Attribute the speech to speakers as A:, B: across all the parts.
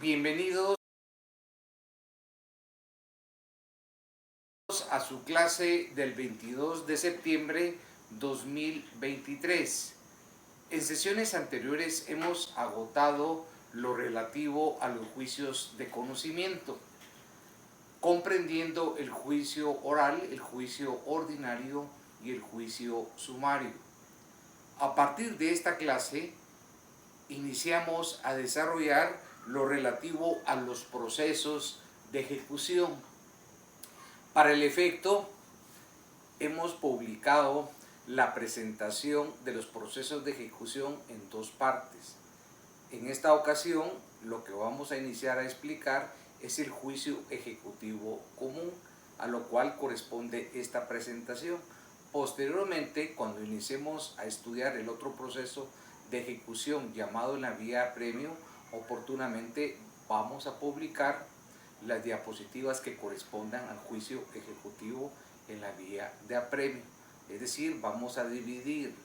A: Bienvenidos a su clase del 22 de septiembre 2023. En sesiones anteriores hemos agotado lo relativo a los juicios de conocimiento, comprendiendo el juicio oral, el juicio ordinario y el juicio sumario. A partir de esta clase, iniciamos a desarrollar lo relativo a los procesos de ejecución. Para el efecto, hemos publicado la presentación de los procesos de ejecución en dos partes. En esta ocasión, lo que vamos a iniciar a explicar es el juicio ejecutivo común, a lo cual corresponde esta presentación. Posteriormente, cuando iniciemos a estudiar el otro proceso de ejecución llamado en la vía apremio, oportunamente vamos a publicar las diapositivas que correspondan al juicio ejecutivo en la vía de apremio. Es decir, vamos a dividir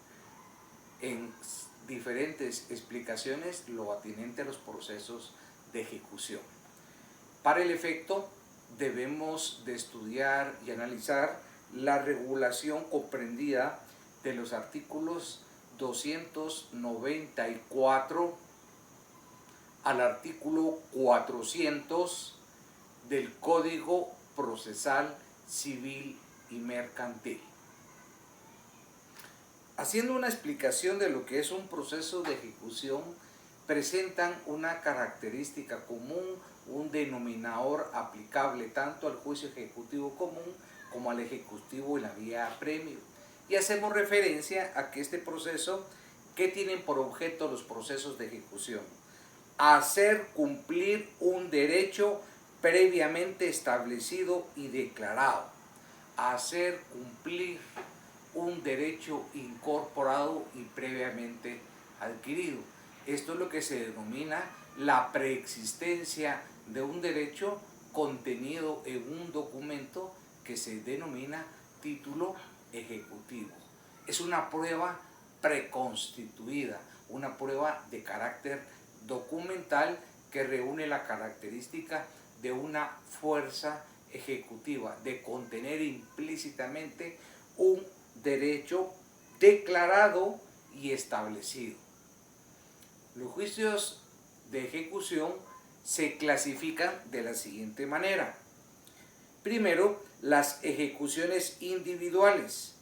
A: en diferentes explicaciones lo atinente a los procesos de ejecución. Para el efecto, debemos de estudiar y analizar la regulación comprendida de los artículos 294 al artículo 400 del Código Procesal Civil y Mercantil. Haciendo una explicación de lo que es un proceso de ejecución, presentan una característica común, un denominador aplicable tanto al juicio ejecutivo común como al ejecutivo en la vía apremio. Y hacemos referencia a que este proceso, ¿qué tienen por objeto los procesos de ejecución? Hacer cumplir un derecho previamente establecido y declarado. Hacer cumplir un derecho incorporado y previamente adquirido. Esto es lo que se denomina la preexistencia de un derecho contenido en un documento que se denomina título ejecutivo. Es una prueba preconstituida, una prueba de carácter documental que reúne la característica de una fuerza ejecutiva, de contener implícitamente un derecho declarado y establecido. Los juicios de ejecución se clasifican de la siguiente manera. Primero, las ejecuciones individuales.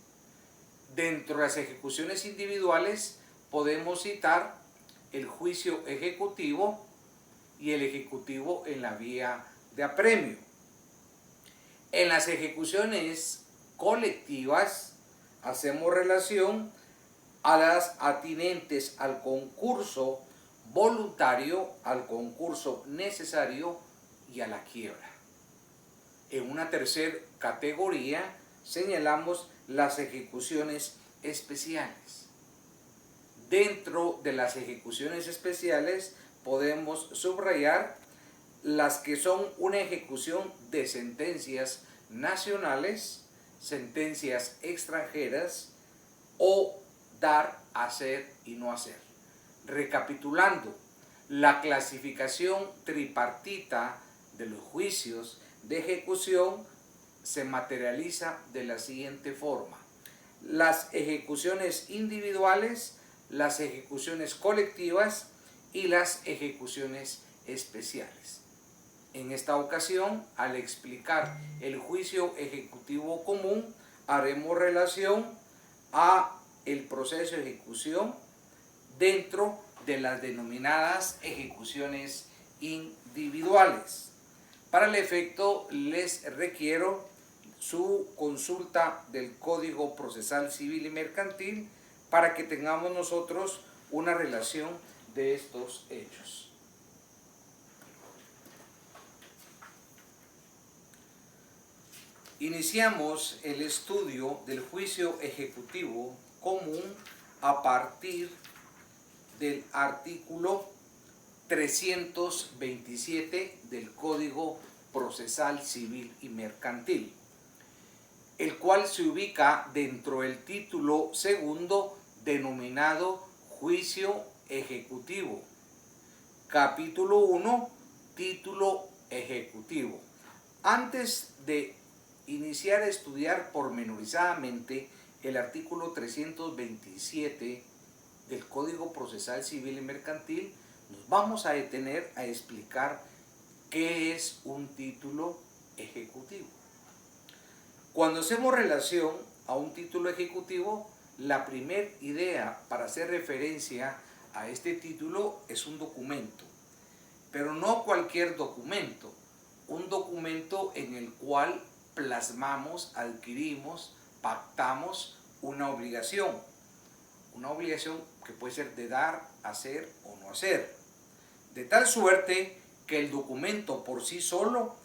A: Dentro de las ejecuciones individuales podemos citar el juicio ejecutivo y el ejecutivo en la vía de apremio. En las ejecuciones colectivas hacemos relación a las atinentes al concurso voluntario, al concurso necesario y a la quiebra. En una tercera categoría señalamos las ejecuciones especiales. Dentro de las ejecuciones especiales podemos subrayar las que son una ejecución de sentencias nacionales, sentencias extranjeras o dar, hacer y no hacer. Recapitulando, la clasificación tripartita de los juicios de ejecución se materializa de la siguiente forma: las ejecuciones individuales, las ejecuciones colectivas y las ejecuciones especiales. En esta ocasión, al explicar el juicio ejecutivo común, haremos relación a el proceso de ejecución dentro de las denominadas ejecuciones individuales. Para el efecto, les requiero su consulta del Código Procesal Civil y Mercantil para que tengamos nosotros una relación de estos hechos. Iniciamos el estudio del juicio ejecutivo común a partir del artículo 327 del Código Procesal Civil y Mercantil, el cual se ubica dentro del título segundo denominado Juicio Ejecutivo. Capítulo 1 título ejecutivo. Antes de iniciar a estudiar pormenorizadamente el artículo 327 del Código Procesal Civil y Mercantil, nos vamos a detener a explicar qué es un título ejecutivo. Cuando hacemos relación a un título ejecutivo, la primera idea para hacer referencia a este título es un documento, pero no cualquier documento, un documento en el cual plasmamos, adquirimos, pactamos una obligación que puede ser de dar, hacer o no hacer, de tal suerte que el documento por sí solo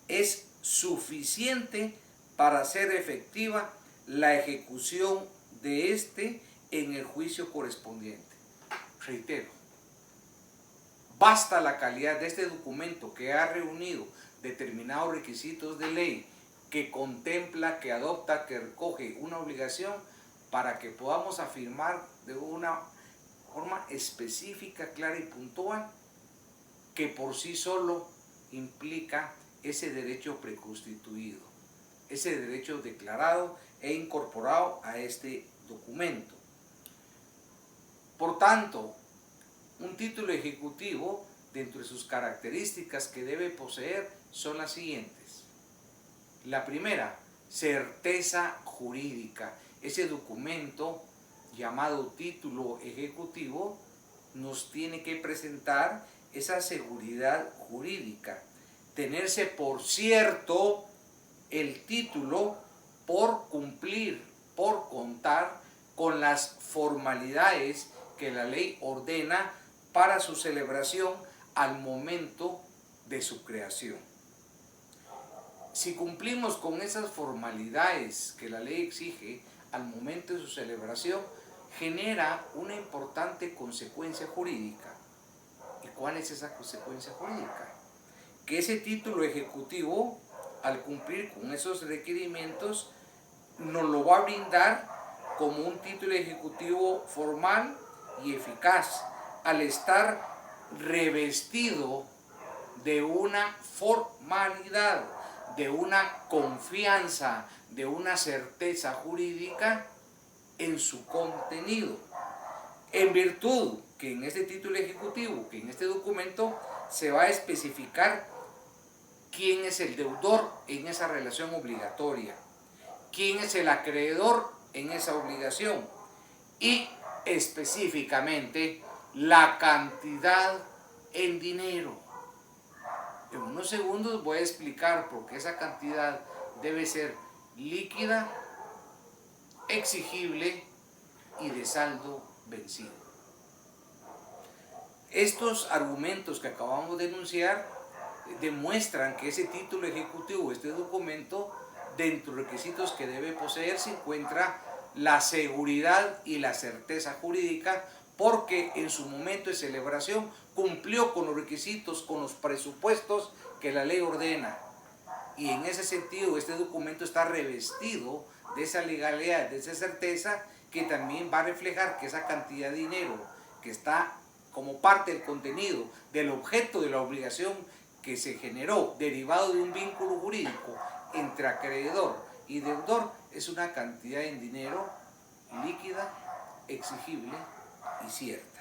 A: es suficiente para hacer efectiva la ejecución de este en el juicio correspondiente. Reitero, basta la calidad de este documento que ha reunido determinados requisitos de ley, que contempla, que adopta, que recoge una obligación para que podamos afirmar de una forma específica, clara y puntual que por sí solo implica ese derecho preconstituido, ese derecho declarado e incorporado a este documento. Por tanto, un título ejecutivo, dentro de sus características que debe poseer, son las siguientes. La primera, certeza jurídica. Ese documento llamado título ejecutivo nos tiene que presentar esa seguridad jurídica. Tenerse por cierto el título por cumplir, por contar con las formalidades que la ley ordena para su celebración al momento de su creación. Si cumplimos con esas formalidades que la ley exige al momento de su celebración, genera una importante consecuencia jurídica. ¿Y cuál es esa consecuencia jurídica? Que ese título ejecutivo, al cumplir con esos requerimientos, nos lo va a brindar como un título ejecutivo formal y eficaz, al estar revestido de una formalidad, de una confianza, de una certeza jurídica en su contenido. En virtud que en este título ejecutivo, que en este documento, se va a especificar quién es el deudor en esa relación obligatoria, quién es el acreedor en esa obligación y específicamente la cantidad en dinero. En unos segundos voy a explicar por qué esa cantidad debe ser líquida, exigible y de saldo vencido. Estos argumentos que acabamos de enunciar demuestran que ese título ejecutivo, este documento, dentro de los requisitos que debe poseer se encuentra la seguridad y la certeza jurídica, porque en su momento de celebración cumplió con los requisitos, con los presupuestos que la ley ordena. Y en ese sentido este documento está revestido de esa legalidad, de esa certeza, que también va a reflejar que esa cantidad de dinero que está como parte del contenido, del objeto de la obligación que se generó derivado de un vínculo jurídico entre acreedor y deudor, es una cantidad en dinero líquida, exigible y cierta.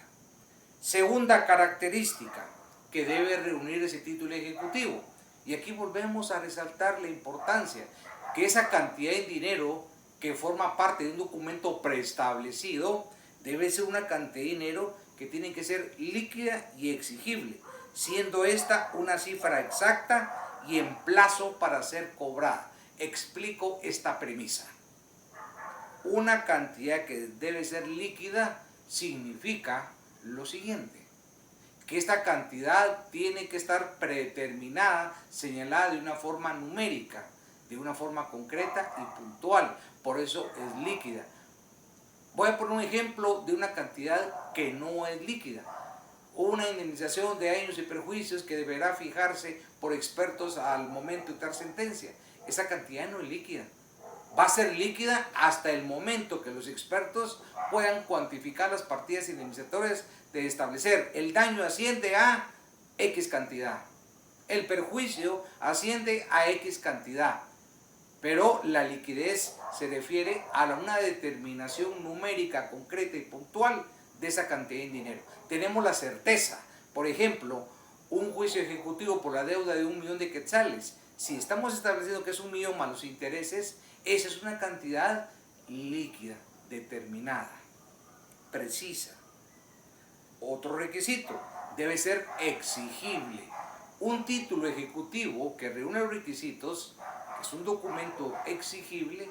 A: Segunda característica que debe reunir ese título ejecutivo, y aquí volvemos a resaltar la importancia que esa cantidad en dinero que forma parte de un documento preestablecido debe ser una cantidad de dinero que tiene que ser líquida y exigible, siendo esta una cifra exacta y en plazo para ser cobrada. Explico esta premisa. Una cantidad que debe ser líquida significa lo siguiente: que esta cantidad tiene que estar predeterminada, señalada de una forma numérica, de una forma concreta y puntual, por eso es líquida. Voy a poner un ejemplo de una cantidad que no es líquida. Una indemnización de daños y perjuicios que deberá fijarse por expertos al momento de dar sentencia. Esa cantidad no es líquida. Va a ser líquida hasta el momento que los expertos puedan cuantificar las partidas indemnizatorias, de establecer el daño asciende a X cantidad. El perjuicio asciende a X cantidad, pero la liquidez se refiere a una determinación numérica concreta y puntual de esa cantidad en dinero. Tenemos la certeza, por ejemplo, un juicio ejecutivo por la deuda de 1.000.000 de quetzales. Si estamos estableciendo que es 1.000.000 más los intereses, esa es una cantidad líquida, determinada, precisa. Otro requisito, debe ser exigible. Un título ejecutivo que reúne los requisitos, que es un documento exigible,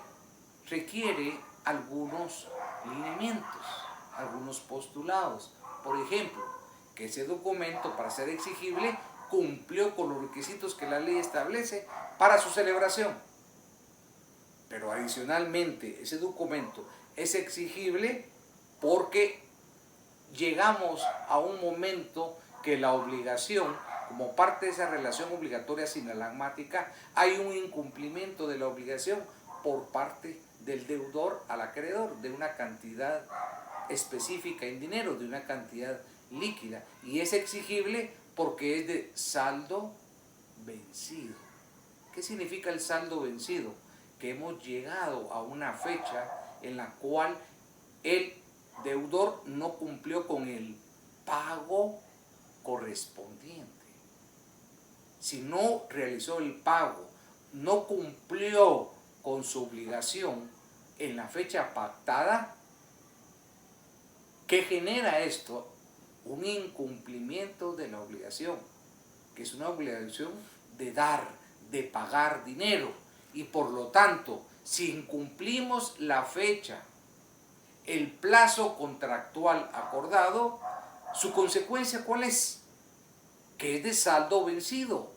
A: requiere algunos lineamientos, algunos postulados. Por ejemplo, que ese documento, para ser exigible, cumplió con los requisitos que la ley establece para su celebración. Pero adicionalmente, ese documento es exigible porque llegamos a un momento que la obligación, como parte de esa relación obligatoria sinalagmática, hay un incumplimiento de la obligación por parte del deudor al acreedor de una cantidad específica en dinero, de una cantidad líquida, y es exigible porque es de saldo vencido. ¿Qué significa el saldo vencido? Que hemos llegado a una fecha en la cual el deudor no cumplió con el pago correspondiente. Si no realizó el pago, no cumplió con su obligación en la fecha pactada, ¿qué genera esto? Un incumplimiento de la obligación, que es una obligación de dar, de pagar dinero, y por lo tanto, si incumplimos la fecha, el plazo contractual acordado, su consecuencia ¿cuál es? Que es de saldo vencido.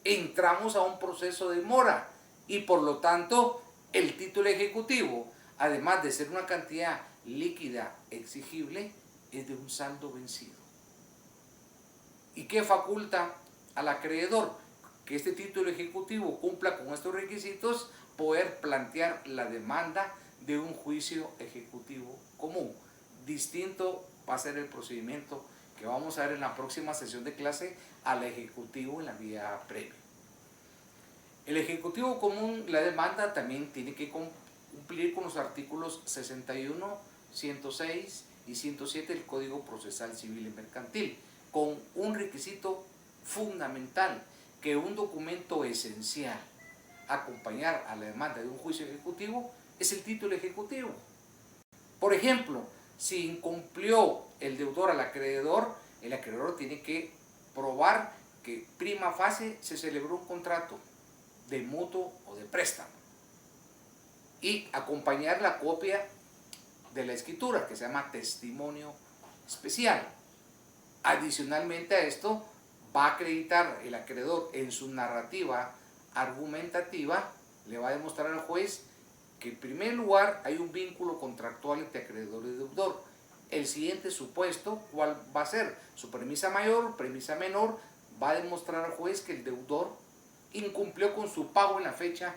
A: Entramos a un proceso de mora y por lo tanto el título ejecutivo, además de ser una cantidad líquida exigible, es de un saldo vencido. ¿Y qué faculta al acreedor? Que este título ejecutivo cumpla con estos requisitos, poder plantear la demanda de un juicio ejecutivo común. Distinto va a ser el procedimiento que vamos a ver en la próxima sesión de clase al ejecutivo en la vía previa. El ejecutivo común, la demanda también tiene que cumplir con los artículos 61, 106 y 107 del Código Procesal Civil y Mercantil, con un requisito fundamental, que un documento esencial acompañar a la demanda de un juicio ejecutivo es el título ejecutivo. Por ejemplo, si incumplió el deudor al acreedor, el acreedor tiene que probar que prima facie se celebró un contrato de mutuo o de préstamo y acompañar la copia de la escritura, que se llama testimonio especial. Adicionalmente a esto, va a acreditar el acreedor en su narrativa argumentativa, le va a demostrar al juez que en primer lugar hay un vínculo contractual entre acreedor y deudor. El siguiente supuesto, ¿cuál va a ser? Su premisa mayor, premisa menor, va a demostrar al juez que el deudor incumplió con su pago en la fecha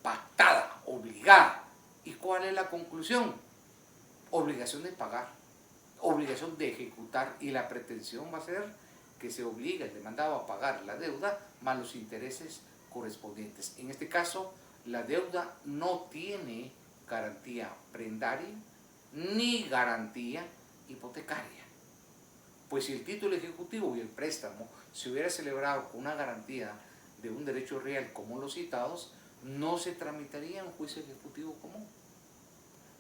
A: pactada, obligada. ¿Y cuál es la conclusión? Obligación de pagar, obligación de ejecutar, y la pretensión va a ser que se obliga el demandado a pagar la deuda más los intereses correspondientes. En este caso, la deuda no tiene garantía prendaria ni garantía hipotecaria. Pues si el título ejecutivo y el préstamo se hubiera celebrado con una garantía de un derecho real como los citados, no se tramitaría un juicio ejecutivo común.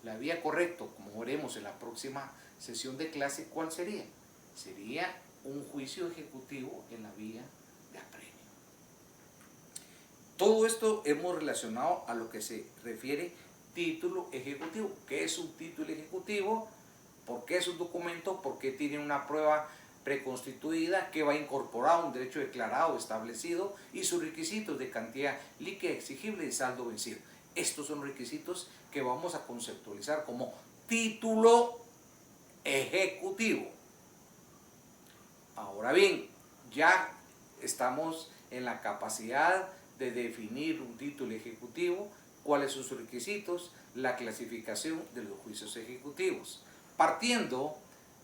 A: La vía correcta, como veremos en la próxima sesión de clase, ¿cuál sería? Sería un juicio ejecutivo en la vía de apremio. Todo esto hemos relacionado a lo que se refiere título ejecutivo. ¿Qué es un título ejecutivo? ¿Por qué es un documento? ¿Por qué tiene una prueba preconstituida que va incorporado a un derecho declarado establecido y sus requisitos de cantidad líquida exigible y saldo vencido? Estos son requisitos que vamos a conceptualizar como título ejecutivo. Ahora bien, ya estamos en la capacidad de definir un título ejecutivo, cuáles son sus requisitos, la clasificación de los juicios ejecutivos. Partiendo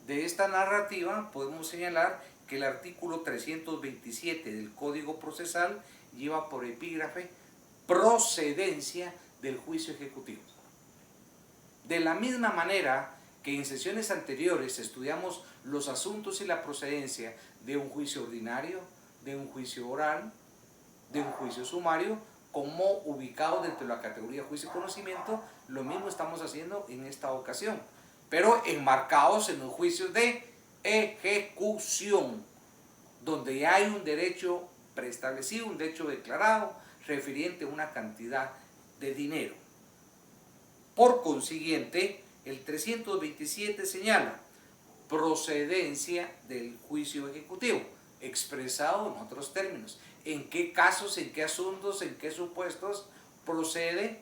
A: de esta narrativa, podemos señalar que el artículo 327 del Código Procesal lleva por epígrafe procedencia del juicio ejecutivo. De la misma manera que en sesiones anteriores estudiamos los asuntos y la procedencia de un juicio ordinario, de un juicio oral, de un juicio sumario, como ubicado dentro de la categoría juicio y conocimiento, lo mismo estamos haciendo en esta ocasión, pero enmarcados en los juicios de ejecución, donde ya hay un derecho preestablecido, un derecho declarado, refiriente a una cantidad de dinero. Por consiguiente, el 327 señala procedencia del juicio ejecutivo, expresado en otros términos. ¿En qué casos, en qué asuntos, en qué supuestos procede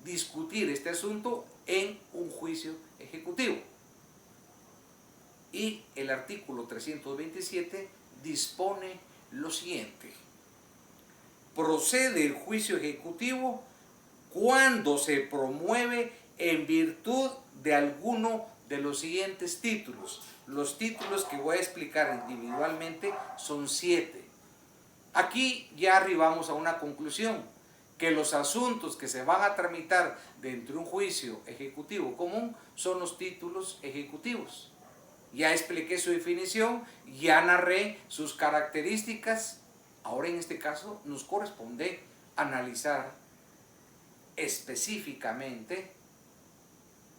A: discutir este asunto en un juicio ejecutivo? Y el artículo 327 dispone lo siguiente: procede el juicio ejecutivo cuando se promueve en virtud de alguno de los siguientes títulos. Los títulos que voy a explicar individualmente son 7. Aquí ya arribamos a una conclusión, que los asuntos que se van a tramitar dentro de un juicio ejecutivo común son los títulos ejecutivos. Ya expliqué su definición, ya narré sus características. Ahora en este caso nos corresponde analizar específicamente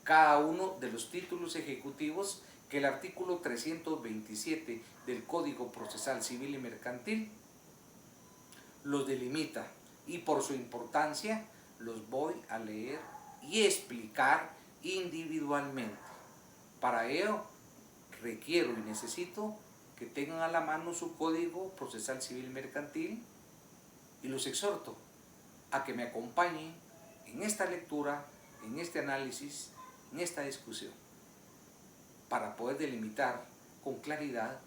A: cada uno de los títulos ejecutivos que el artículo 327 del Código Procesal Civil y Mercantil los delimita, y por su importancia los voy a leer y explicar individualmente. Para ello requiero y necesito que tengan a la mano su Código Procesal Civil y Mercantil, y los exhorto a que me acompañen en esta lectura, en este análisis, en esta discusión, para poder delimitar con claridad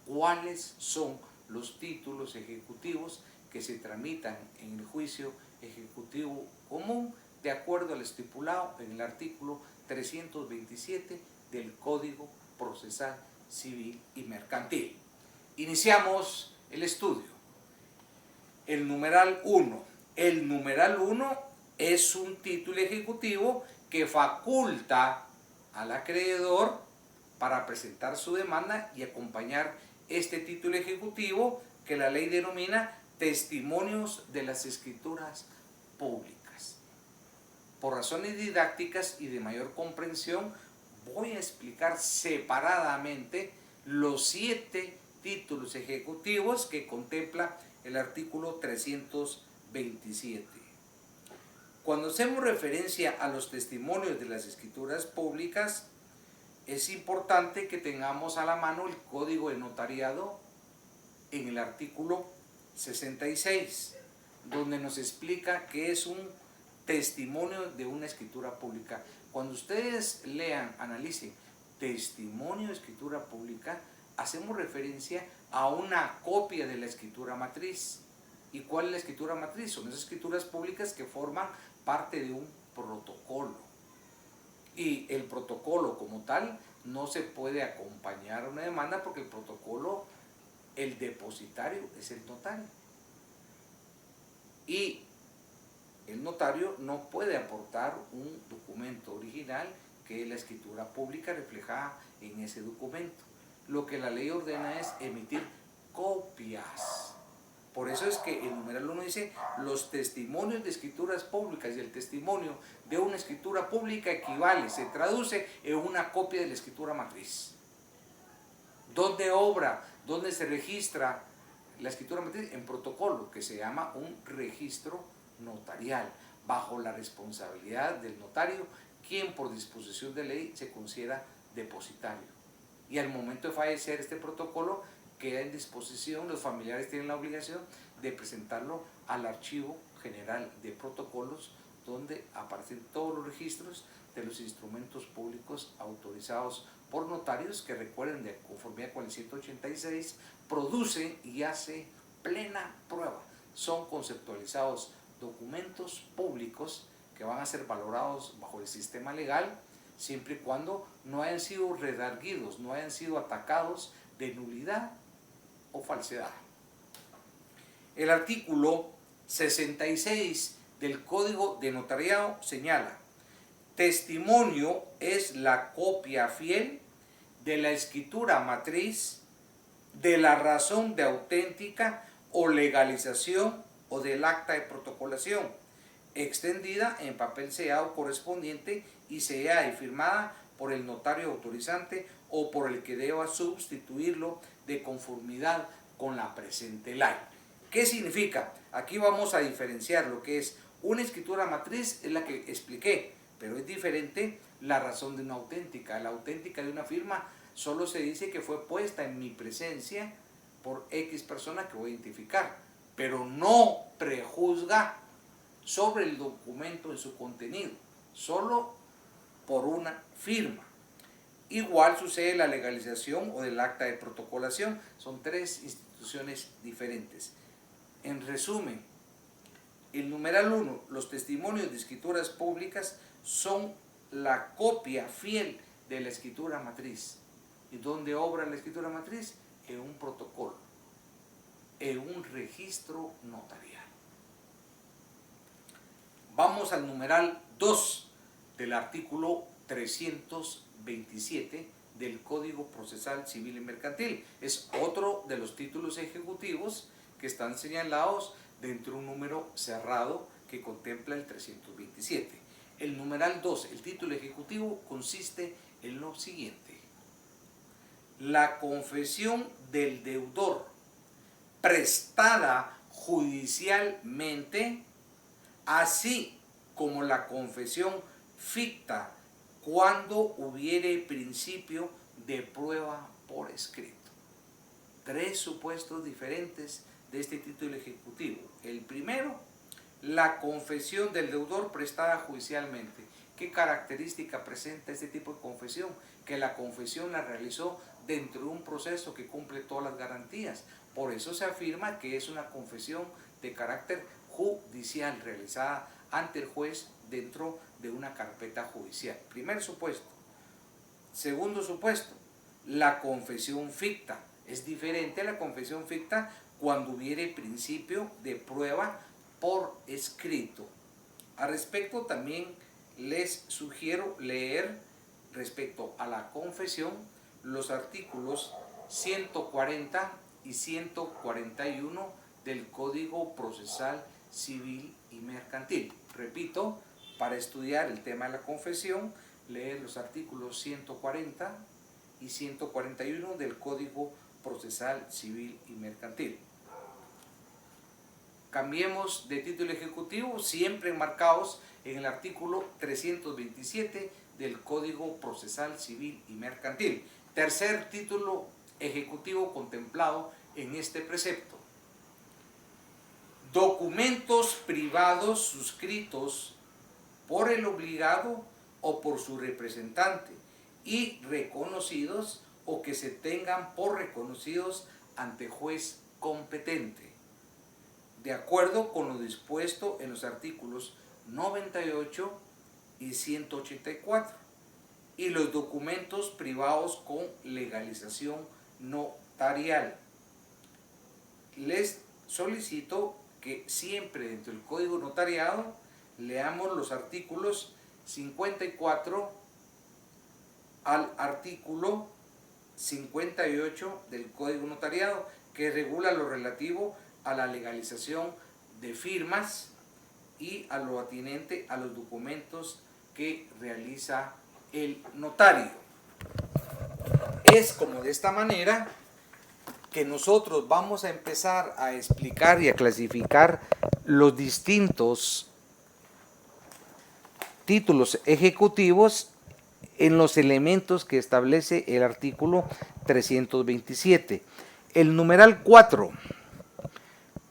A: cuáles son los títulos ejecutivos que se tramitan en el juicio ejecutivo común de acuerdo al estipulado en el artículo 327 del Código Procesal Civil y Mercantil. Iniciamos el estudio. El numeral 1. El numeral 1 es un título ejecutivo que faculta al acreedor para presentar su demanda y acompañar este título ejecutivo que la ley denomina testimonios de las escrituras públicas. Por razones didácticas y de mayor comprensión, voy a explicar separadamente los 7 títulos ejecutivos que contempla el artículo 327. Cuando hacemos referencia a los testimonios de las escrituras públicas, es importante que tengamos a la mano el Código de Notariado en el artículo 66, donde nos explica qué es un testimonio de una escritura pública. Cuando ustedes lean, analicen testimonio de escritura pública, hacemos referencia a una copia de la escritura matriz. ¿Y cuál es la escritura matriz? Son esas escrituras públicas que forman parte de un protocolo. Y el protocolo como tal no se puede acompañar a una demanda, porque el protocolo, el depositario es el notario. Y el notario no puede aportar un documento original que es la escritura pública reflejada en ese documento. Lo que la ley ordena es emitir copias. Por eso es que el numeral 1 dice: los testimonios de escrituras públicas, y el testimonio de una escritura pública equivale, se traduce en una copia de la escritura matriz. ¿Dónde obra? ¿Dónde se registra la escritura matriz? En protocolo, que se llama un registro notarial, bajo la responsabilidad del notario, quien por disposición de ley se considera depositario. Y al momento de fallecer este protocolo queda en disposición, los familiares tienen la obligación de presentarlo al Archivo General de Protocolos, donde aparecen todos los registros de los instrumentos públicos autorizados por notarios, que, recuerden, de conformidad con el 186, produce y hace plena prueba. Son conceptualizados documentos públicos que van a ser valorados bajo el sistema legal, siempre y cuando no hayan sido redarguidos, no hayan sido atacados de nulidad o falsedad. El artículo 66 del Código de Notariado señala: testimonio es la copia fiel de la escritura matriz, de la razón de auténtica o legalización o del acta de protocolación, extendida en papel sellado correspondiente y sellada y firmada por el notario autorizante o por el que deba sustituirlo de conformidad con la presente ley. ¿Qué significa? Aquí vamos a diferenciar lo que es una escritura matriz, es la que expliqué, pero es diferente la razón de una auténtica. La auténtica de una firma solo se dice que fue puesta en mi presencia por X persona que voy a identificar, pero no prejuzga sobre el documento en su contenido, solo por una firma. Igual sucede la legalización o del acta de protocolación, son tres instituciones diferentes. En resumen, el numeral 1, los testimonios de escrituras públicas son la copia fiel de la escritura matriz. ¿Y dónde obra la escritura matriz? En un protocolo, en un registro notarial. Vamos al numeral 2 del artículo 327 del Código Procesal Civil y Mercantil. Es otro de los títulos ejecutivos que están señalados dentro de un número cerrado que contempla el 327. El numeral 2, el título ejecutivo, consiste en lo siguiente: la confesión del deudor prestada judicialmente, así como la confesión ficta cuando hubiere principio de prueba por escrito. Tres supuestos diferentes de este título ejecutivo. El primero, la confesión del deudor prestada judicialmente. ¿Qué característica presenta este tipo de confesión? Que la confesión la realizó dentro de un proceso que cumple todas las garantías. Por eso se afirma que es una confesión de carácter judicial realizada ante el juez dentro de una carpeta judicial. Primer supuesto. Segundo supuesto, la confesión ficta. Es diferente a la confesión ficta cuando hubiere principio de prueba por escrito. Al respecto también les sugiero leer respecto a la confesión los artículos 140 y 141 del Código Procesal Civil y Mercantil. Repito, para estudiar el tema de la confesión, leer los artículos 140 y 141 del Código Procesal Civil y Mercantil. Cambiemos de título ejecutivo, siempre enmarcados en el artículo 327 del Código Procesal Civil y Mercantil. Tercer título ejecutivo contemplado en este precepto: documentos privados suscritos por el obligado o por su representante y reconocidos o que se tengan por reconocidos ante juez competente, de acuerdo con lo dispuesto en los artículos 98 y 184, y los documentos privados con legalización notarial. Les solicito que siempre dentro del Código Notariado leamos los artículos 54 al artículo 58 del Código Notariado, que regula lo relativo a la legalización de firmas y a lo atinente a los documentos que realiza el notario. Es como de esta manera que nosotros vamos a empezar a explicar y a clasificar los distintos títulos ejecutivos en los elementos que establece el artículo 327. El numeral 4,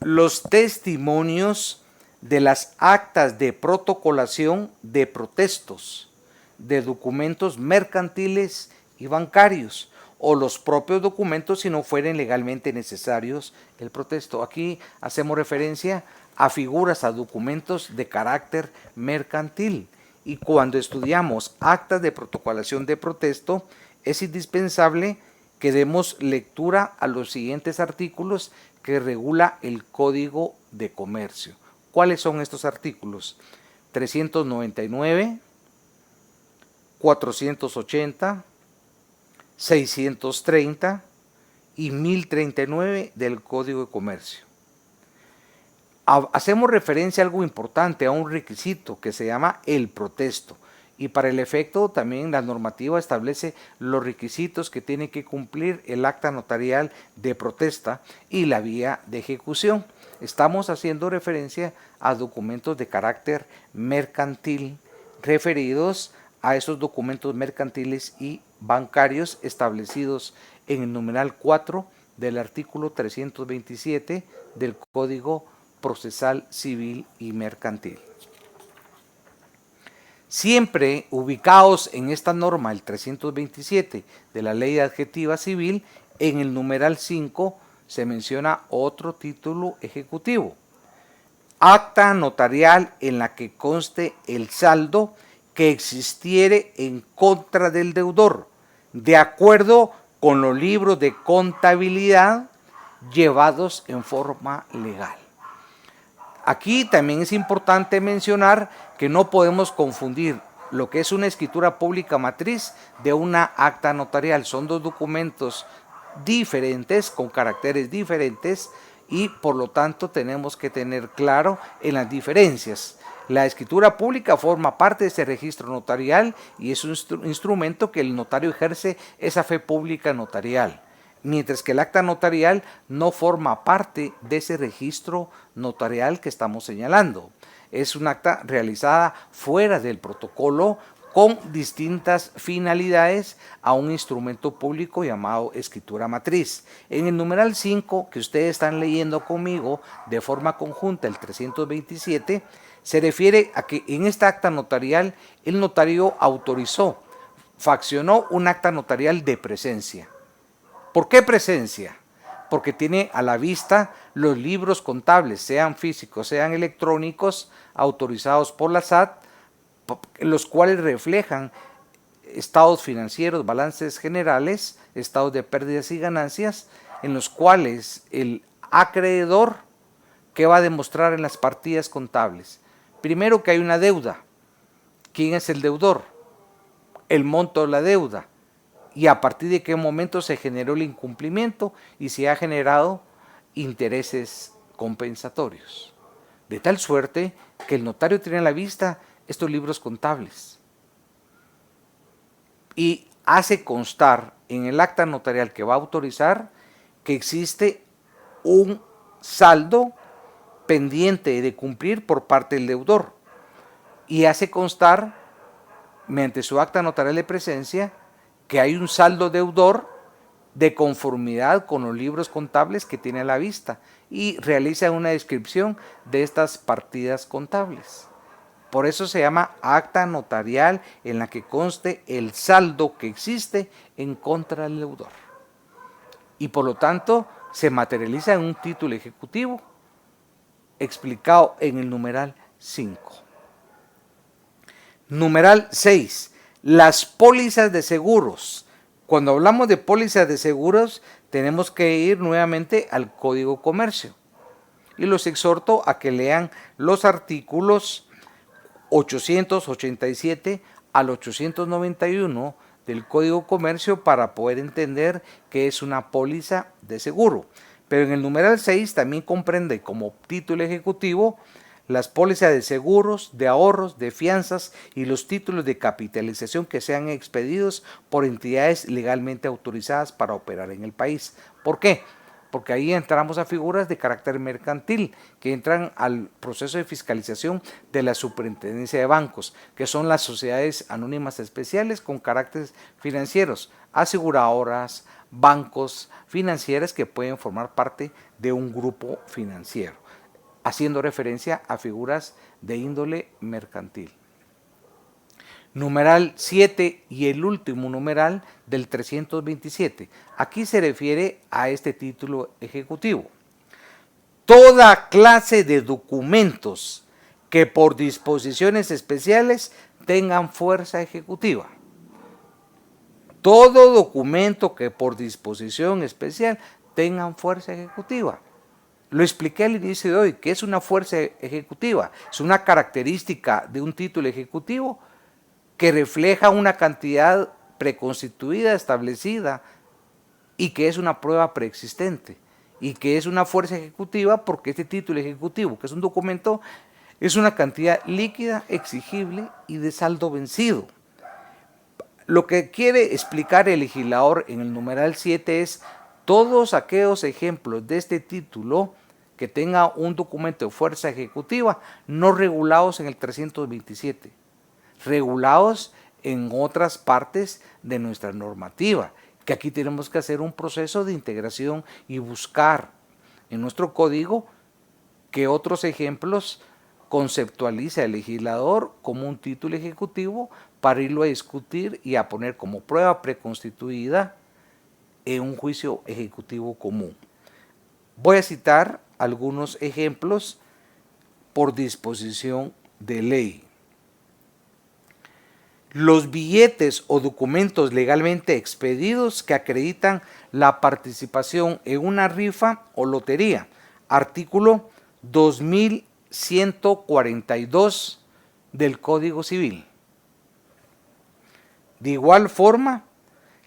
A: los testimonios de las actas de protocolación de protestos, de documentos mercantiles y bancarios, o los propios documentos si no fueren legalmente necesarios el protesto. Aquí hacemos referencia a figuras, a documentos de carácter mercantil. Y cuando estudiamos actas de protocolación de protesto, es indispensable que demos lectura a los siguientes artículos que regula el Código de Comercio. ¿Cuáles son estos artículos? 399, 480, 630 y 1039 del Código de Comercio. Hacemos referencia a algo importante, a un requisito que se llama el protesto. Y para el efecto también la normativa establece los requisitos que tiene que cumplir el acta notarial de protesta y la vía de ejecución. Estamos haciendo referencia a documentos de carácter mercantil referidos a esos documentos mercantiles y bancarios establecidos en el numeral 4 del artículo 327 del Código Procesal Civil y Mercantil. Siempre ubicados en esta norma, el 327 de la Ley Adjetiva Civil, en el numeral 5 se menciona otro título ejecutivo. Acta notarial en la que conste el saldo que existiere en contra del deudor, de acuerdo con los libros de contabilidad llevados en forma legal. Aquí también es importante mencionar que no podemos confundir lo que es una escritura pública matriz de una acta notarial. Son dos documentos diferentes, con caracteres diferentes, y por lo tanto tenemos que tener claro en las diferencias. La escritura pública forma parte de ese registro notarial y es un instrumento que el notario ejerce esa fe pública notarial, mientras que el acta notarial no forma parte de ese registro notarial que estamos señalando. Es un acta realizada fuera del protocolo con distintas finalidades a un instrumento público llamado escritura matriz. En el numeral 5 que ustedes están leyendo conmigo de forma conjunta, el 327, se refiere a que en esta acta notarial el notario autorizó, faccionó un acta notarial de presencia. ¿Por qué presencia? Porque tiene a la vista los libros contables, sean físicos, sean electrónicos, autorizados por la SAT, los cuales reflejan estados financieros, balances generales, estados de pérdidas y ganancias, en los cuales el acreedor, ¿qué va a demostrar en las partidas contables? Primero, que hay una deuda. ¿Quién es el deudor? El monto de la deuda. Y a partir de qué momento se generó el incumplimiento y se ha generado intereses compensatorios. De tal suerte que el notario tiene a la vista estos libros contables y hace constar en el acta notarial que va a autorizar que existe un saldo pendiente de cumplir por parte del deudor y hace constar mediante su acta notarial de presencia que hay un saldo deudor de conformidad con los libros contables que tiene a la vista y realiza una descripción de estas partidas contables. Por eso se llama acta notarial en la que conste el saldo que existe en contra del deudor. Y por lo tanto se materializa en un título ejecutivo explicado en el numeral 5. Numeral 6. Las pólizas de seguros. Cuando hablamos de pólizas de seguros, tenemos que ir nuevamente al Código de Comercio. Y los exhorto a que lean los artículos 887 al 891 del Código de Comercio para poder entender qué es una póliza de seguro. Pero en el numeral 6 también comprende como título ejecutivo las pólizas de seguros, de ahorros, de fianzas y los títulos de capitalización que sean expedidos por entidades legalmente autorizadas para operar en el país. ¿Por qué? Porque ahí entramos a figuras de carácter mercantil que entran al proceso de fiscalización de la Superintendencia de Bancos, que son las sociedades anónimas especiales con caracteres financieros, aseguradoras, bancos, financieras que pueden formar parte de un grupo financiero, haciendo referencia a figuras de índole mercantil. Numeral 7 y el último numeral del 327. Aquí se refiere a este título ejecutivo. Toda clase de documentos que por disposiciones especiales tengan fuerza ejecutiva. todo documento que por disposición especial tengan fuerza ejecutiva. Lo expliqué al inicio de hoy, que es una fuerza ejecutiva, es una característica de un título ejecutivo que refleja una cantidad preconstituida, establecida, y que es una prueba preexistente, y que es una fuerza ejecutiva porque este título ejecutivo, que es un documento, es una cantidad líquida, exigible y de saldo vencido. Lo que quiere explicar el legislador en el numeral 7 es todos aquellos ejemplos de este título que tenga un documento de fuerza ejecutiva no regulados en el 327, regulados en otras partes de nuestra normativa, que aquí tenemos que hacer un proceso de integración y buscar en nuestro código que otros ejemplos conceptualiza el legislador como un título ejecutivo para irlo a discutir y a poner como prueba preconstituida en un juicio ejecutivo común. Voy a citar algunos ejemplos por disposición de ley. Los billetes o documentos legalmente expedidos que acreditan la participación en una rifa o lotería. Artículo 2142 del Código Civil. De igual forma,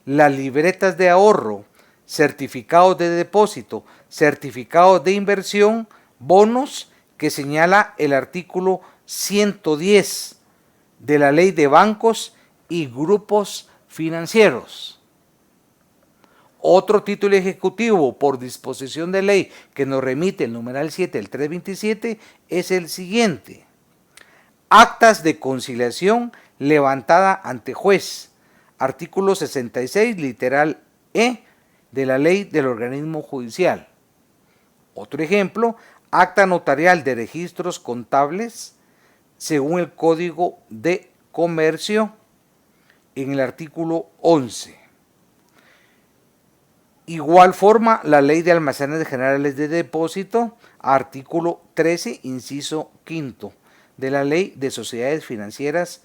A: las libretas de ahorro, certificados de depósito, certificados de inversión, bonos que señala el artículo 110 de la Ley de Bancos y Grupos Financieros. Otro título ejecutivo por disposición de ley que nos remite el numeral 7 del 327 es el siguiente. Actas de conciliación levantada ante juez. Artículo 66, literal E, de la Ley del Organismo Judicial. Otro ejemplo, acta notarial de registros contables según el Código de Comercio en el artículo 11. Igual forma, la Ley de Almacenes Generales de Depósito, artículo 13, inciso 5, de la Ley de Sociedades Financieras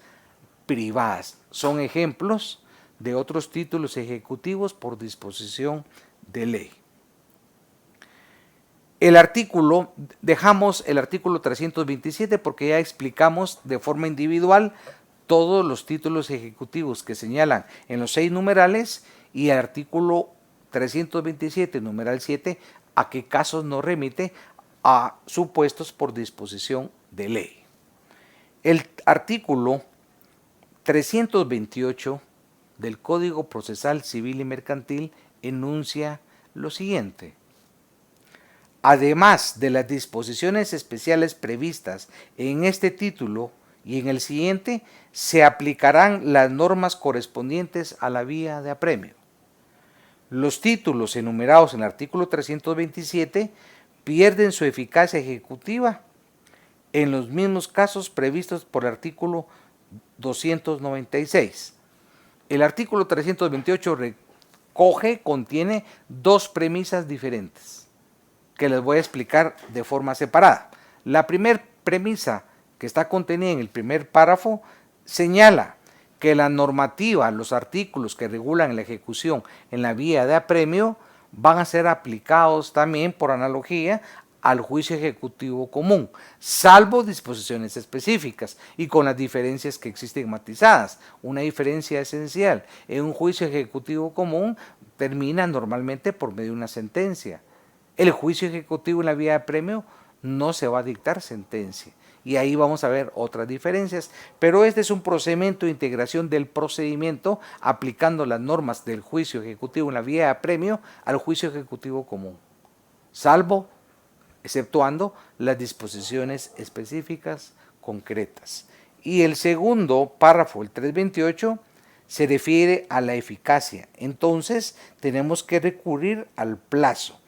A: Privadas. Son ejemplos de otros títulos ejecutivos por disposición de ley. Dejamos el artículo 327 porque ya explicamos de forma individual todos los títulos ejecutivos que señalan en los 6 numerales y el artículo 327, numeral 7, a qué casos nos remite a supuestos por disposición de ley. El artículo 328 del Código Procesal Civil y Mercantil enuncia lo siguiente. Además de las disposiciones especiales previstas en este título y en el siguiente, se aplicarán las normas correspondientes a la vía de apremio. Los títulos enumerados en el artículo 327 pierden su eficacia ejecutiva en los mismos casos previstos por el artículo 296. El artículo 328 contiene 2 premisas diferentes que les voy a explicar de forma separada. La primera premisa que está contenida en el primer párrafo señala que la normativa, los artículos que regulan la ejecución en la vía de apremio van a ser aplicados también por analogía al juicio ejecutivo común, salvo disposiciones específicas y con las diferencias que existen matizadas. Una diferencia esencial: en un juicio ejecutivo común termina normalmente por medio de una sentencia. El juicio ejecutivo en la vía de apremio no se va a dictar sentencia. Y ahí vamos a ver otras diferencias. Pero este es un procedimiento de integración del procedimiento aplicando las normas del juicio ejecutivo en la vía de apremio al juicio ejecutivo común, salvo, exceptuando las disposiciones específicas concretas. Y el segundo párrafo, el 328, se refiere a la eficacia. Entonces tenemos que recurrir al plazo.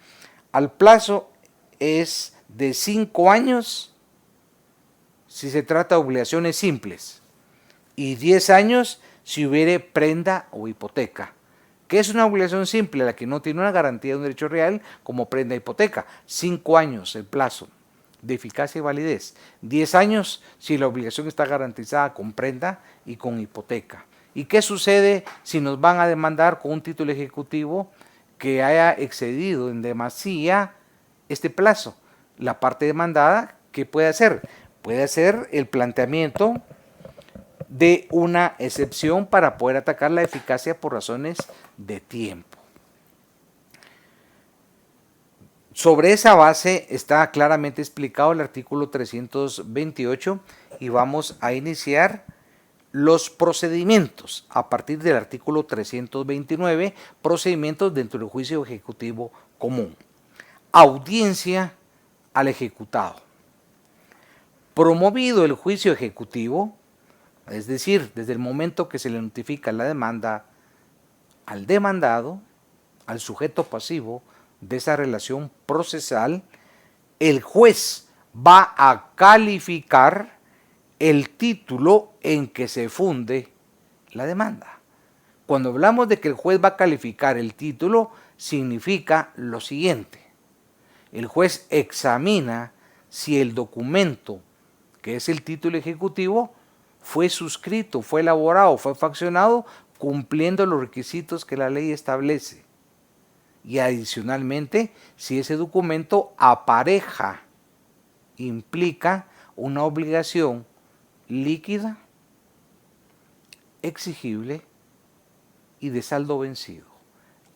A: Al plazo es de 5 años si se trata de obligaciones simples y 10 años si hubiere prenda o hipoteca. ¿Qué es una obligación simple? La que no tiene una garantía de un derecho real como prenda e hipoteca. 5 años el plazo de eficacia y validez. 10 años si la obligación está garantizada con prenda y con hipoteca. ¿Y qué sucede si nos van a demandar con un título ejecutivo que haya excedido en demasía este plazo? La parte demandada, ¿qué puede hacer? Puede hacer el planteamiento de una excepción para poder atacar la eficacia por razones de tiempo. Sobre esa base está claramente explicado el artículo 328 y vamos a iniciar los procedimientos a partir del artículo 329, procedimientos dentro del juicio ejecutivo común. Audiencia al ejecutado. Promovido el juicio ejecutivo, es decir, desde el momento que se le notifica la demanda al demandado, al sujeto pasivo de esa relación procesal, el juez va a calificar el título en que se funde la demanda. Cuando hablamos de que el juez va a calificar el título, significa lo siguiente. El juez examina si el documento, que es el título ejecutivo, fue suscrito, fue elaborado, fue faccionado, cumpliendo los requisitos que la ley establece. Y adicionalmente, si ese documento apareja, implica una obligación líquida, exigible y de saldo vencido.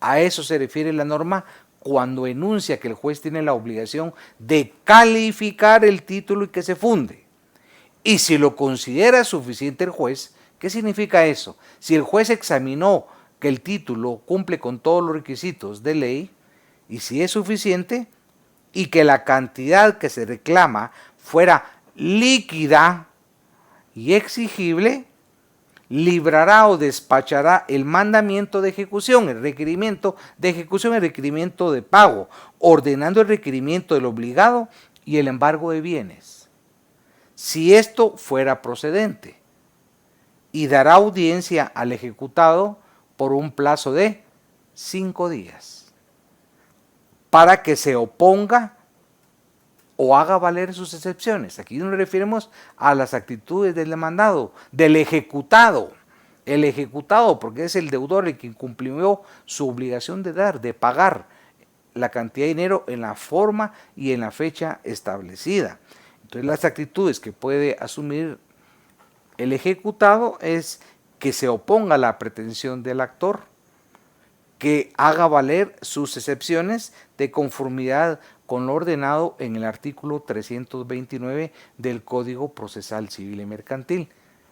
A: A eso se refiere la norma cuando enuncia que el juez tiene la obligación de calificar el título y que se funde. Y si lo considera suficiente el juez, ¿qué significa eso? Si el juez examinó que el título cumple con todos los requisitos de ley, y si es suficiente, y que la cantidad que se reclama fuera líquida y exigible, librará o despachará el mandamiento de ejecución, el requerimiento de ejecución, el requerimiento de pago, ordenando el requerimiento del obligado y el embargo de bienes, si esto fuera procedente, y dará audiencia al ejecutado por un plazo de 5 días, para que se oponga o haga valer sus excepciones. Aquí nos referimos a las actitudes del demandado, del ejecutado. El ejecutado, porque es el deudor el que incumplió su obligación de dar, de pagar la cantidad de dinero en la forma y en la fecha establecida. Entonces, las actitudes que puede asumir el ejecutado es que se oponga a la pretensión del actor, que haga valer sus excepciones de conformidad con lo ordenado en el artículo 329 del Código Procesal Civil y Mercantil.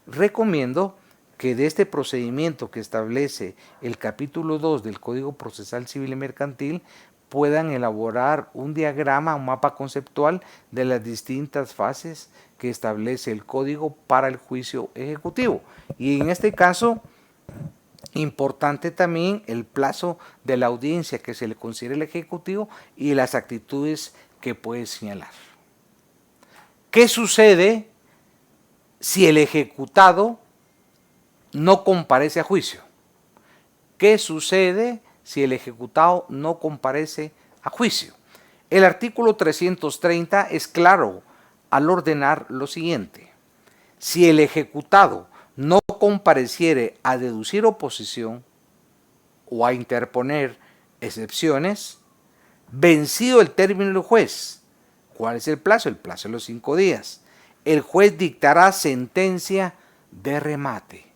A: Recomiendo que de este procedimiento que establece el capítulo 2 del Código Procesal Civil y Mercantil puedan elaborar un diagrama, un mapa conceptual de las distintas fases que establece el código para el juicio ejecutivo. Y en este caso, importante también el plazo de la audiencia que se le considera el ejecutivo y las actitudes que puede señalar. ¿Qué sucede si el ejecutado no comparece a juicio? ¿Qué sucede si el ejecutado no comparece a juicio? El artículo 330 es claro al ordenar lo siguiente. Si el ejecutado no compareciere a deducir oposición o a interponer excepciones, vencido el término del juez, ¿cuál es el plazo? El plazo de los 5 días. El juez dictará sentencia de remate.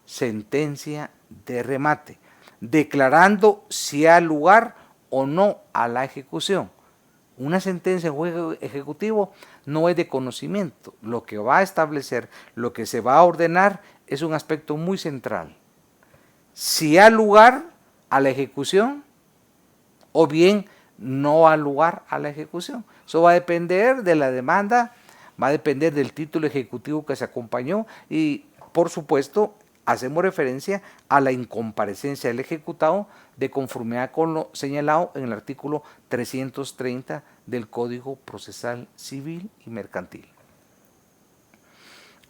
A: Sentencia de remate, declarando si hay lugar o no a la ejecución. Una sentencia en juez ejecutivo no es de conocimiento. Lo que va a establecer, lo que se va a ordenar es un aspecto muy central. Si hay lugar a la ejecución o bien no hay lugar a la ejecución. Eso va a depender de la demanda, va a depender del título ejecutivo que se acompañó y, por supuesto, hacemos referencia a la incomparecencia del ejecutado de conformidad con lo señalado en el artículo 330 del Código Procesal Civil y Mercantil.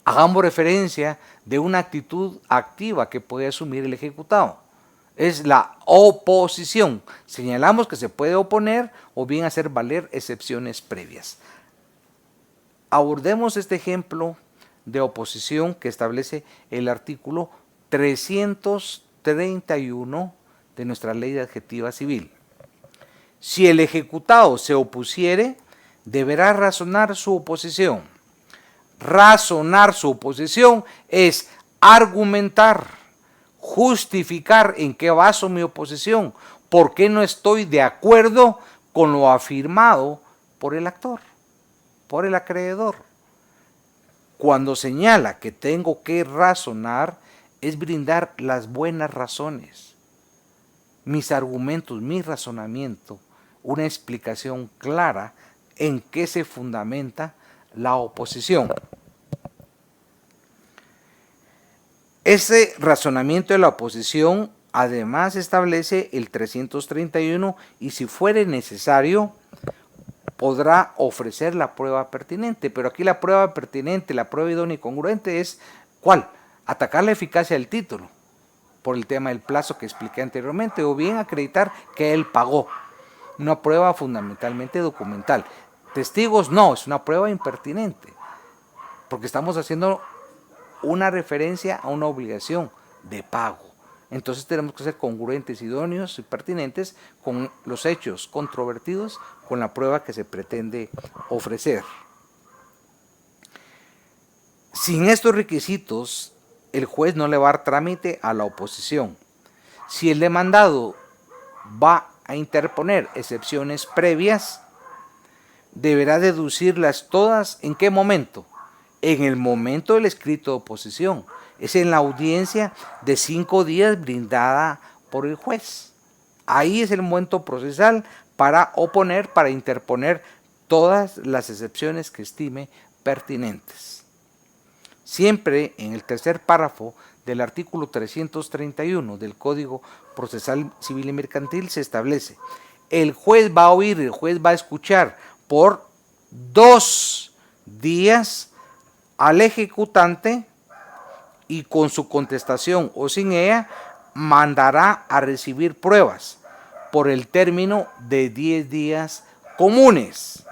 A: Hagamos referencia de una actitud activa que puede asumir el ejecutado. Es la oposición. Señalamos que se puede oponer o bien hacer valer excepciones previas. Abordemos este ejemplo de oposición que establece el artículo 331 de nuestra ley de adjetiva civil. Si el ejecutado se opusiere, deberá razonar su oposición. Razonar su oposición es argumentar, justificar en qué baso mi oposición, por qué no estoy de acuerdo con lo afirmado por el actor, por el acreedor. Cuando señala que tengo que razonar, es brindar las buenas razones, mis argumentos, mi razonamiento, una explicación clara en qué se fundamenta la oposición. Ese razonamiento de la oposición además establece el 331 y si fuere necesario podrá ofrecer la prueba pertinente, pero aquí la prueba pertinente, la prueba idónea y congruente es ¿cuál? Atacar la eficacia del título por el tema del plazo que expliqué anteriormente o bien acreditar que él pagó. Una prueba fundamentalmente documental. Testigos no, es una prueba impertinente porque estamos haciendo una referencia a una obligación de pago. Entonces tenemos que ser congruentes, idóneos y pertinentes con los hechos controvertidos, con la prueba que se pretende ofrecer. Sin estos requisitos, el juez no le va a dar trámite a la oposición. Si el demandado va a interponer excepciones previas, deberá deducirlas todas. ¿En qué momento? En el momento del escrito de oposición. Es en la audiencia de 5 días brindada por el juez. Ahí es el momento procesal para oponer, para interponer todas las excepciones que estime pertinentes. Siempre en el tercer párrafo del artículo 331 del Código Procesal Civil y Mercantil se establece: el juez va a oír, el juez va a escuchar por 2 días al ejecutante y con su contestación o sin ella mandará a recibir pruebas por el término de 10 días comunes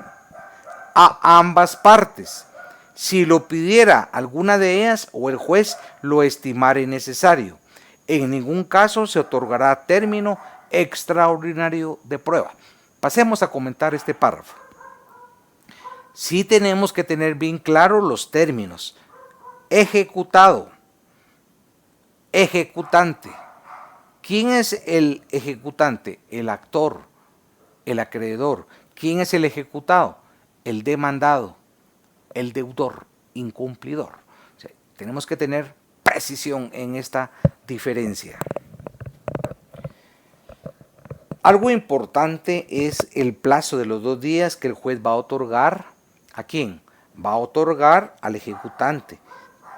A: a ambas partes, si lo pidiera alguna de ellas o el juez lo estimare necesario. En ningún caso se otorgará término extraordinario de prueba. Pasemos a comentar este párrafo. Sí tenemos que tener bien claros los términos. Ejecutado, ejecutante. ¿Quién es el ejecutante? El actor, el acreedor. ¿Quién es el ejecutado? El demandado, el deudor, incumplidor. O sea, tenemos que tener precisión en esta diferencia. Algo importante es el plazo de los 2 días que el juez va a otorgar. ¿A quién? Va a otorgar al ejecutante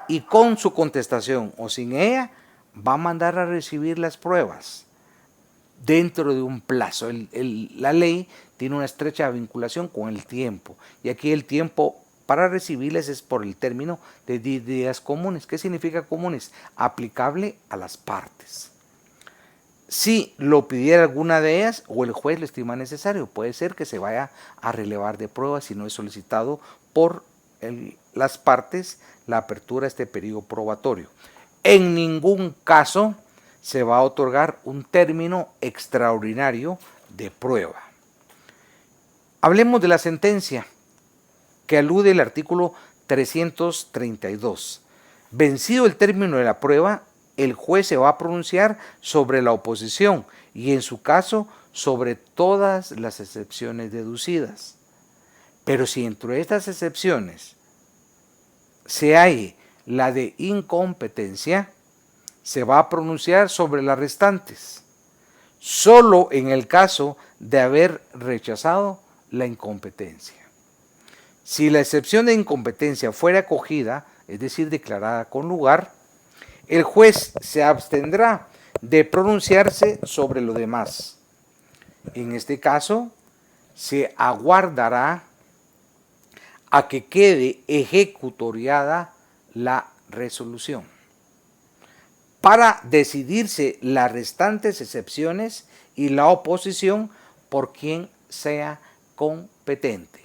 A: y con su contestación o sin ella va a mandar a recibir las pruebas dentro de un plazo. La ley tiene una estrecha vinculación con el tiempo y aquí el tiempo para recibirlas es por el término de 10 días comunes. ¿Qué significa comunes? Aplicable a las partes. Si lo pidiera alguna de ellas o el juez lo estima necesario, puede ser que se vaya a relevar de pruebas si no es solicitado por las partes la apertura de este periodo probatorio. En ningún caso se va a otorgar un término extraordinario de prueba. Hablemos de la sentencia que alude el artículo 332. Vencido el término de la prueba, el juez se va a pronunciar sobre la oposición y en su caso sobre todas las excepciones deducidas. Pero si entre estas excepciones se hay la de incompetencia, se va a pronunciar sobre las restantes, solo en el caso de haber rechazado la incompetencia. Si la excepción de incompetencia fuera acogida, es decir, declarada con lugar, el juez se abstendrá de pronunciarse sobre lo demás. En este caso, se aguardará a que quede ejecutoriada la resolución para decidirse las restantes excepciones y la oposición por quien sea competente.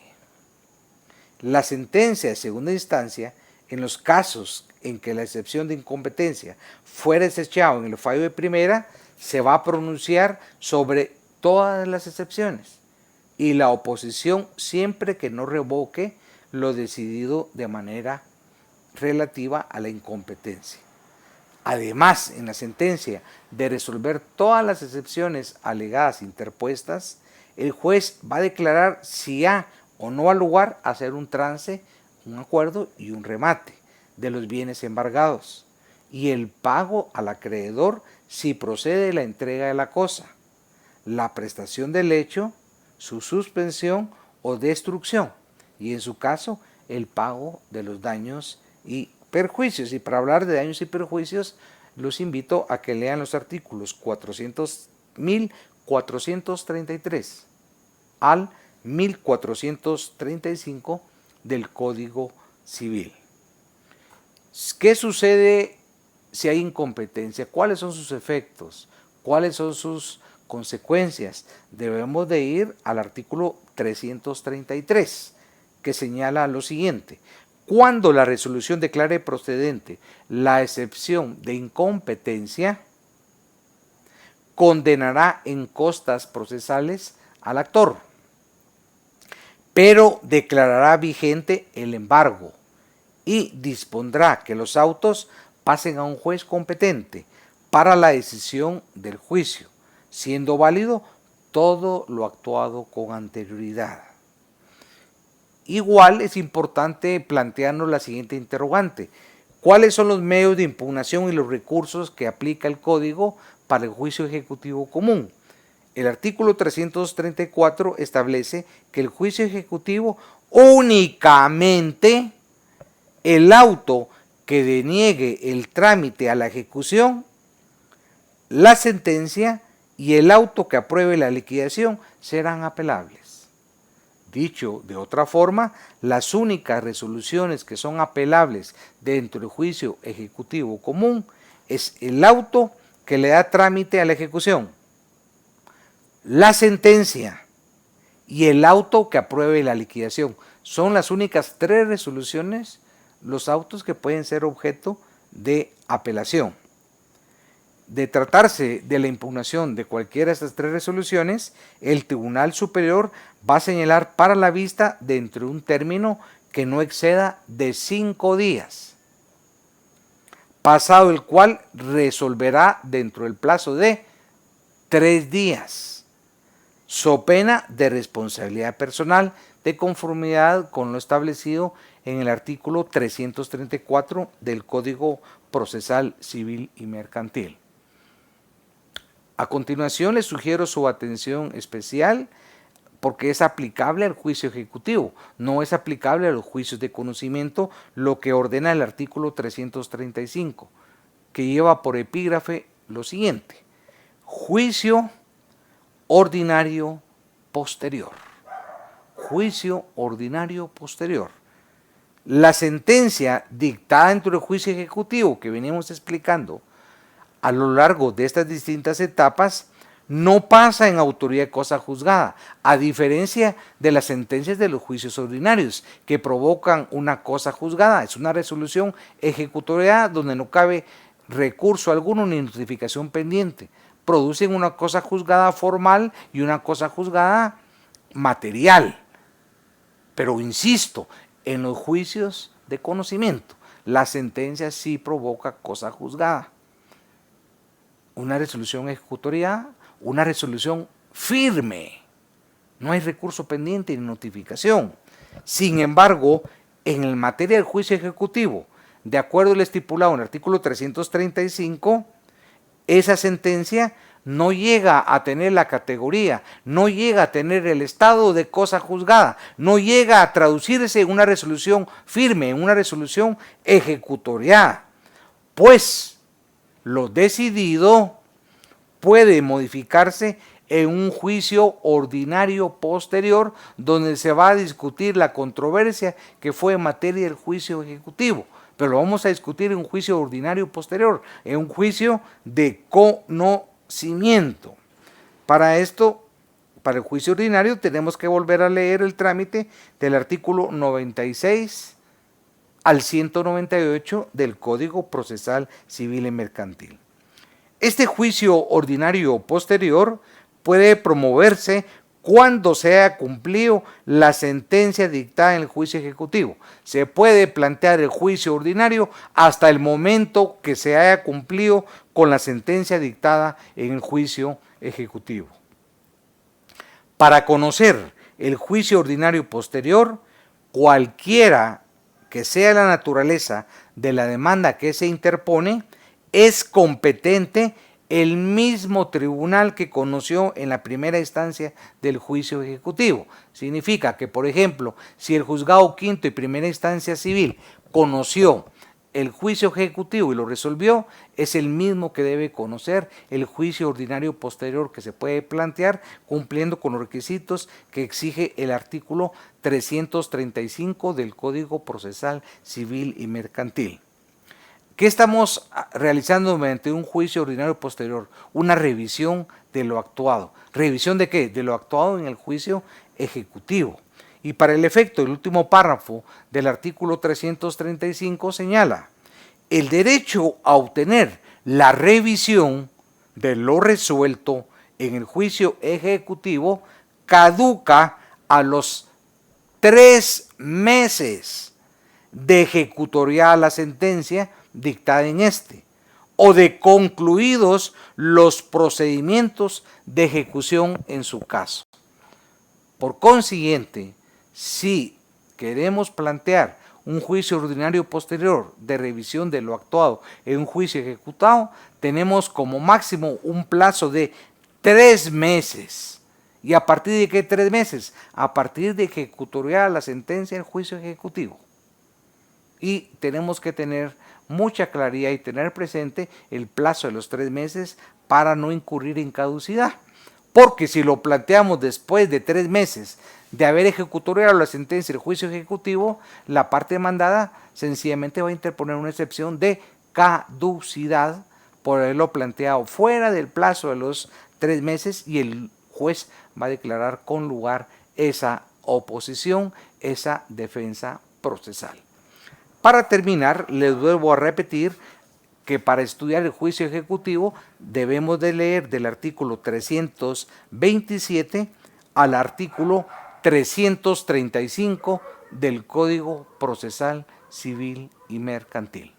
A: La sentencia de segunda instancia que en los casos en que la excepción de incompetencia fuera desechada en el fallo de primera, se va a pronunciar sobre todas las excepciones y la oposición siempre que no revoque lo decidido de manera relativa a la incompetencia. Además, en la sentencia de resolver todas las excepciones alegadas interpuestas, el juez va a declarar si ha o no ha lugar a hacer un trance, un acuerdo y un remate de los bienes embargados, y el pago al acreedor si procede la entrega de la cosa, la prestación del hecho, su suspensión o destrucción, y en su caso el pago de los daños y perjuicios. Y para hablar de daños y perjuicios, los invito a que lean los artículos 1433 al 1435 del Código Civil. ¿Qué sucede si hay incompetencia? ¿Cuáles son sus efectos? ¿Cuáles son sus consecuencias? Debemos de ir al artículo 333, que señala lo siguiente: cuando la resolución declare procedente la excepción de incompetencia, condenará en costas procesales al actor, pero declarará vigente el embargo y dispondrá que los autos pasen a un juez competente para la decisión del juicio, siendo válido todo lo actuado con anterioridad. Igual es importante plantearnos la siguiente interrogante: ¿cuáles son los medios de impugnación y los recursos que aplica el Código para el juicio ejecutivo común? El artículo 334 establece que el juicio ejecutivo únicamente el auto que deniegue el trámite a la ejecución, la sentencia y el auto que apruebe la liquidación serán apelables. Dicho de otra forma, las únicas resoluciones que son apelables dentro del juicio ejecutivo común es el auto que le da trámite a la ejecución, la sentencia y el auto que apruebe la liquidación. Son las únicas tres resoluciones, los autos que pueden ser objeto de apelación. De tratarse de la impugnación de cualquiera de estas tres resoluciones, el Tribunal Superior va a señalar para la vista dentro de un término que no exceda de 5 días, pasado el cual resolverá dentro del plazo de 3 días, so pena de responsabilidad personal de conformidad con lo establecido en el artículo 334 del Código Procesal Civil y Mercantil. A continuación les sugiero su atención especial porque es aplicable al juicio ejecutivo, no es aplicable a los juicios de conocimiento, lo que ordena el artículo 335, que lleva por epígrafe lo siguiente: juicio ordinario posterior. Juicio ordinario posterior. La sentencia dictada dentro del juicio ejecutivo que venimos explicando a lo largo de estas distintas etapas no pasa en autoridad de cosa juzgada, a diferencia de las sentencias de los juicios ordinarios que provocan una cosa juzgada. Es una resolución ejecutoriada donde no cabe recurso alguno ni notificación pendiente. Producen una cosa juzgada formal y una cosa juzgada material. Pero insisto, en los juicios de conocimiento, la sentencia sí provoca cosa juzgada. Una resolución ejecutoriada, una resolución firme. No hay recurso pendiente ni notificación. Sin embargo, en el materia del juicio ejecutivo, de acuerdo al estipulado en el artículo 335, esa sentencia no llega a tener la categoría, no llega a tener el estado de cosa juzgada, no llega a traducirse en una resolución firme, en una resolución ejecutoriada, pues lo decidido puede modificarse en un juicio ordinario posterior donde se va a discutir la controversia que fue en materia del juicio ejecutivo, pero lo vamos a discutir en un juicio ordinario posterior, en un juicio de conocimiento. Para esto, para el juicio ordinario tenemos que volver a leer el trámite del artículo 96 al 198 del Código Procesal Civil y Mercantil. Este juicio ordinario posterior puede promoverse cuando se haya cumplido la sentencia dictada en el juicio ejecutivo. Se puede plantear el juicio ordinario hasta el momento que se haya cumplido con la sentencia dictada en el juicio ejecutivo. Para conocer el juicio ordinario posterior, cualquiera que sea la naturaleza de la demanda que se interpone, es competente el mismo tribunal que conoció en la primera instancia del juicio ejecutivo. Significa que, por ejemplo, si el juzgado quinto y primera instancia civil conoció el juicio ejecutivo y lo resolvió, es el mismo que debe conocer el juicio ordinario posterior que se puede plantear cumpliendo con los requisitos que exige el artículo 335 del Código Procesal Civil y Mercantil. ¿Qué estamos realizando mediante un juicio ordinario posterior? Una revisión de lo actuado. ¿Revisión de qué? De lo actuado en el juicio ejecutivo. Y para el efecto, el último párrafo del artículo 335 señala: el derecho a obtener la revisión de lo resuelto en el juicio ejecutivo caduca a los 3 meses de ejecutoriada la sentencia dictada en este, o de concluidos los procedimientos de ejecución en su caso. Por consiguiente, si queremos plantear un juicio ordinario posterior de revisión de lo actuado en un juicio ejecutado, tenemos como máximo un plazo de 3 meses. ¿Y a partir de qué 3 meses? A partir de ejecutoriar la sentencia del juicio ejecutivo. Y tenemos que tener mucha claridad y tener presente el plazo de los 3 meses para no incurrir en caducidad. Porque si lo planteamos después de 3 meses de haber ejecutoriado la sentencia del juicio ejecutivo, la parte demandada sencillamente va a interponer una excepción de caducidad por haberlo planteado fuera del plazo de los 3 meses y el juez va a declarar con lugar esa oposición, esa defensa procesal. Para terminar, les vuelvo a repetir que para estudiar el juicio ejecutivo debemos de leer del artículo 327 al artículo 335 del Código Procesal Civil y Mercantil.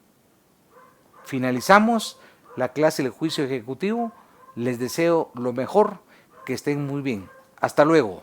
A: Finalizamos la clase del juicio ejecutivo. Les deseo lo mejor, que estén muy bien. Hasta luego.